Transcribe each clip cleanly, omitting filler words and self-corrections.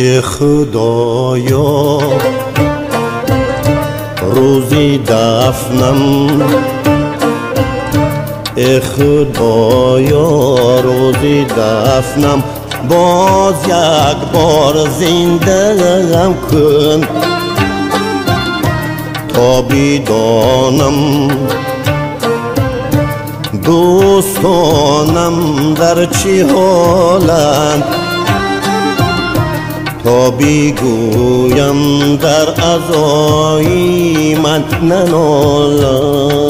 ای خدایا روزی دفنم، ای خدایا روزی دفنم، باز یک بار زنده کن تا بدانم دوستانم در چه حالند، تا بگویم در عزای من ننالم.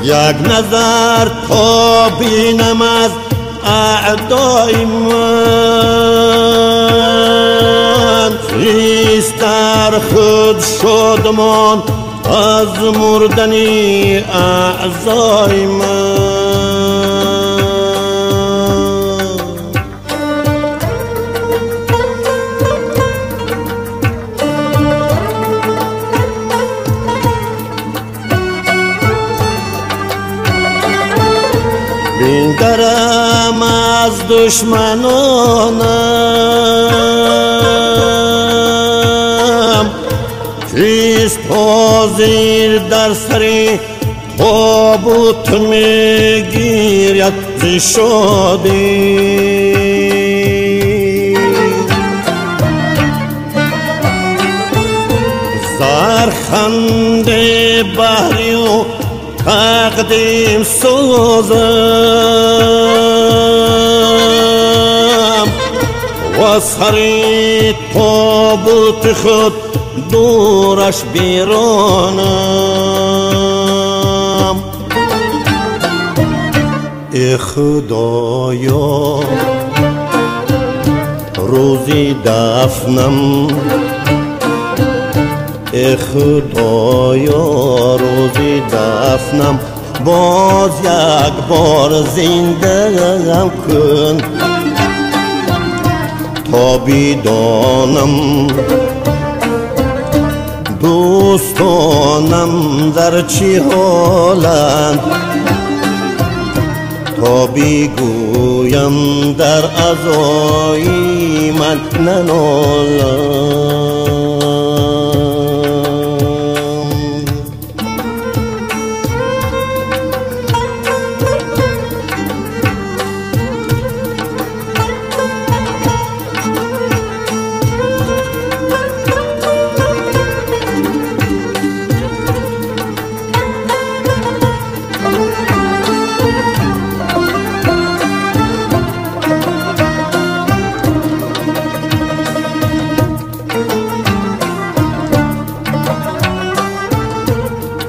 یک نظر تا بینم از اعدای من، خیست در خود شادمان از مردنی اعضای من. بینگرم از دشمنانم، کیست حاضر در سر تابوت میگیرد ز شادی. زرخنده بحری و تقدیم سازم و سر تابوت خود دورش بیرانم. ای خدایا روزی دفنم، ای خدایا روزی دفنم، باز یک بار زنده کن تا بدانم دوستانم در چه حالند، تا بگویم در عزای من ننالم.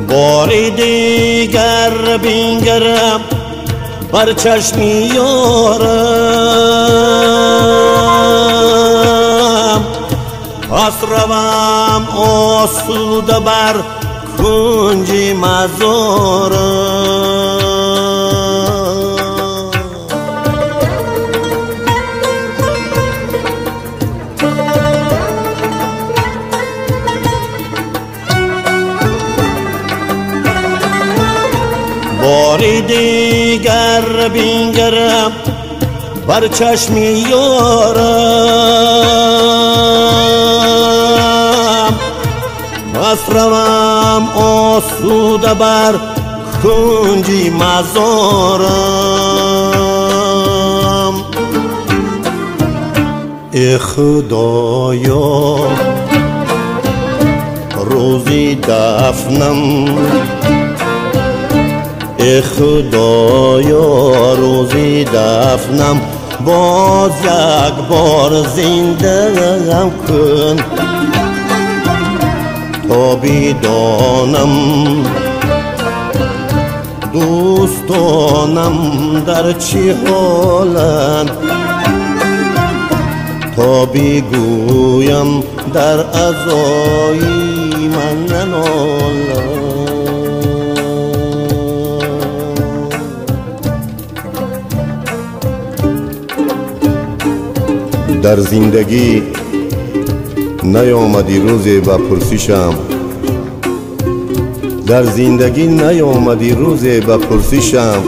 بار دیگر بینگرم بر چشم یارم، پس روم آسوده بر کنج مزارم. بار دیگر بینگرم بر چشم یارم، پس روم آسوده بر کنج مزارم. ای خدایا روزی دفنم، ای خدایا روزی دفنم، باز یک بار زنده کن تا بدانم دوستانم در چه حالند، تا بگویم در عزای من ننالند. در زندگی نیامدی روزی بپرسیشم، در زندگی نیامدی روزی بپرسیشم،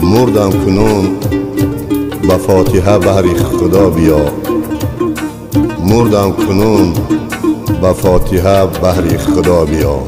مردم کنون به فاتحه بهر خدا بیا، مردم کنون به فاتحه بهر خدا بیا.